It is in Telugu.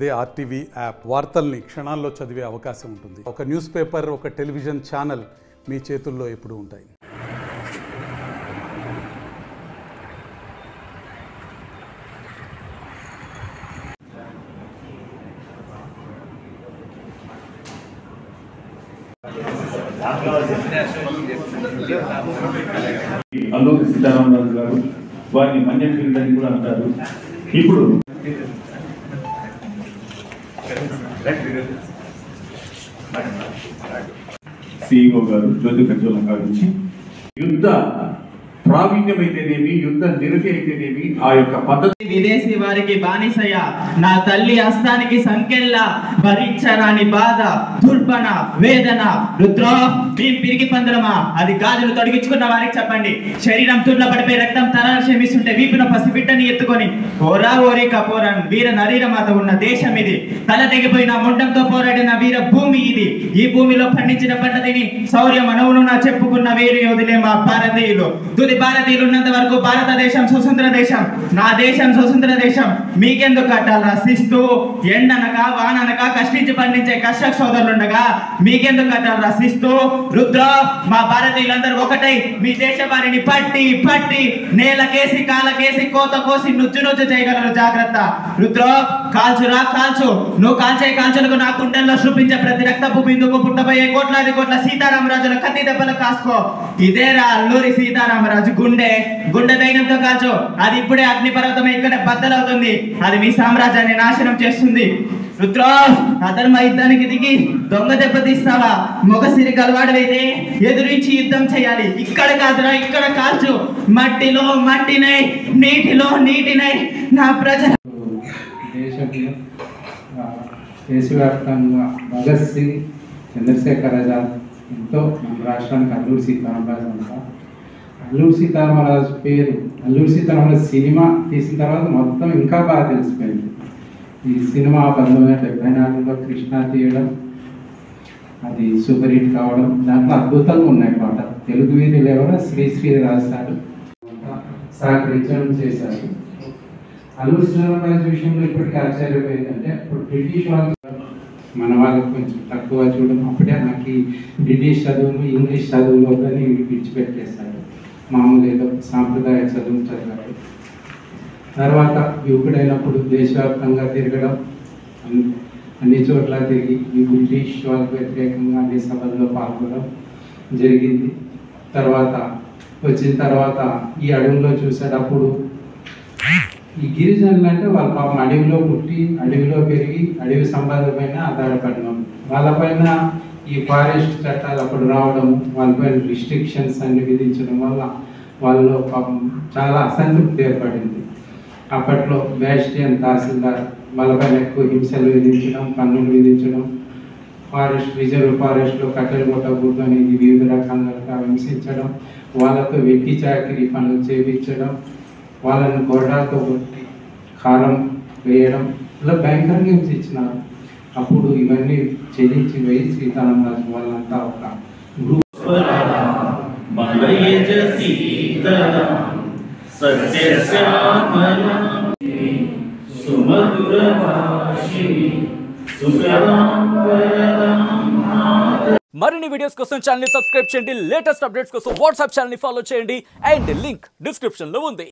అదే ఆర్టీవీ యాప్ వార్తల్ని క్షణాల్లో చదివే అవకాశం ఉంటుంది. ఒక న్యూస్ పేపర్, ఒక టెలివిజన్ ఛానల్ మీ చేతుల్లో ఎప్పుడూ ఉంటాయి. అల్లూరి సీతారామరాజు గారు వారిని మన్యం ఫీల్డ్ అని కూడా అంటారు. ఇప్పుడు సిఇఓ గారు జ్యోతి ప్రజ్వలం గారి నుంచి యుద్ధ ప్రావీణ్యమైతేనేమి, యుద్ధ నిరతి అయితేనేమి, ఆ యొక్క పద్ధతి విదేశీ వారికి బానిసయ నా తల్లి హస్తానికి సంకెళ్ళ భరించరాని బాధ దుర్బన వేదన రుద్రో మేము పిరిగి పందరమా అది గాజులు తొడిగించుకున్న వారికి చెప్పండి. శరీరం తుర్ల పడిపోయి రక్తం తరాలు క్షమిస్తుంటే వీపున పసిబిట్టని ఎత్తుకొని ఓరా ఓరి కపోరన్ వీర నరీరమాత ఉన్న దేశం ఇది. తల తెగిపోయిన ముండంతో పోరాడిన వీర భూమి ఇది. ఈ భూమిలో పండించిన పంట తిని శౌర్య మనవును నా చెప్పుకున్న వీరి యోధులే మా భారతీయులు. తుది భారతీయులు ఉన్నంత వరకు భారతదేశం స్వతంత్ర దేశం, నా దేశం స్వతంత్ర దేశం. మీకెందుకు కట్టాలా శిస్తు? ఎండనక వాననక కష్టించి పండించే కర్షక సోదరులుండగా మీకెందుకు కట్టాలా శిస్తు? రుద్ర మా భారతీయులందరూ ఒకటై మీ దేశ వారిని పట్టి పట్టి నేలకేసి కాలకేసి కోత కోసి నుజ్జు నుజ్జు చేయగలరు. జాగ్రత్త రుద్ర, కాల్చురా కాల్చు. నువ్వు కాల్చే కాల్చులకు నా కుండల్లో చూపించే ప్రతి రక్తపు బిందుకు పుట్టబోయే కోట్లాది కోట్ల సీతారామరాజుల కత్తి దెబ్బలు కాసుకో. ఇదేరా అల్లూరి సీతారామరాజు గుండె. గుండె ధైర్యంతో కాల్చు. అది ఇప్పుడే అగ్నిపర్వతం ఇక్కడ బద్దలవుతుంది. అది మీ సామ్రాజ్యాన్ని నాశనం చేస్తుంది. రుద్ర, అధర్మ యుద్ధానికి దిగి దొంగ దెబ్బతీస్తావా? మొగసిరి గలవాడైతే ఎదురించి యుద్ధం చేయాలి. ఇక్కడ కాదురా, ఇక్కడ కాల్చు. మట్టిలో మట్టినై నీటిలో నీటినై నా ప్రజల దేశవ్యాప్తంగా భగత్ సింగ్, చంద్రశేఖర్ ఆజాద్ ఎంతో మన రాష్ట్రానికి అల్లూరి సీతారామరాజు అంట. అల్లూరి సీతారామరాజు పేరు, అల్లూరి సీతారామరాజు సినిమా తీసిన తర్వాత మొత్తం ఇంకా బాగా తెలిసిపోయింది. ఈ సినిమా 1974లో కృష్ణ తీయడం, అది సూపర్ హిట్ కావడం, దాంట్లో అద్భుతంగా ఉన్నాయి పాట. తెలుగు వీరులు ఎవరో శ్రీ రాశారు, సహకరించడం చేశారు. అల్లూరి సీతారామరాజు విషయంలో ఇప్పటికీ ఆశ్చర్యపోయిందంటే, ఇప్పుడు బ్రిటిష్ వాళ్ళు మన వాళ్ళకి కొంచెం తక్కువ చూడడం, అప్పుడే నాకు ఈ బ్రిటిష్ చదువులు ఇంగ్లీష్ చదువులు కానీ విడిచిపెట్టేశారు. మామూలు ఏదో సాంప్రదాయ చదువు చదివారు. తర్వాత యువకుడైనప్పుడు దేశవ్యాప్తంగా తిరగడం, అన్ని చోట్ల తిరిగి ఈ బ్రిటిష్ వాళ్ళకు వ్యతిరేకంగా అన్ని సభల్లో పాల్గొనడం జరిగింది. తర్వాత వచ్చిన తర్వాత ఈ అడవుల్లో చూసేటప్పుడు ఈ గిరిజనులు అంటే వాళ్ళ పాపం అడవిలో పుట్టి అడవిలో పెరిగి అడవి సంపద పైన ఆధారపడినాం. వాళ్ళపైన ఈ ఫారెస్ట్ చట్టాలు అప్పుడు రావడం, వాళ్ళపైన రిస్ట్రిక్షన్స్ అన్ని విధించడం వల్ల వాళ్ళలో పాపం చాలా అసంతృప్తి ఏర్పడింది. అప్పట్లో బ్యాస్టియన్ తహసీల్దార్ వాళ్ళపైన ఎక్కువ హింసలు విధించడం, పన్నులు విధించడం, రిజర్వ్ ఫారెస్ట్లో కట్టెలు కొట్టకూడదు అనేది వివిధ రకాలుగా హింసించడం, వాళ్ళతో వెట్టి చాకిరీ పనులు చేయించడం, వాళ్ళని గొడ్డాలతో కొట్టి కారం వేయడం, ఇలా భయంకరంగా హింసించినారు. అప్పుడు ఇవన్నీ చెల్లించి వేయి సీతారామరాజు వాళ్ళంతా ఒక గ్రూప్ మరిన్ని వీడియోస్ కోసం ఛానల్ ని సబ్స్క్రైబ్ చేయండి. లేటెస్ట్ అప్డేట్స్ కోసం వాట్సాప్ ఛానల్ ని ఫాలో చేయండి. అండ్ లింక్ డిస్క్రిప్షన్ లో ఉంది.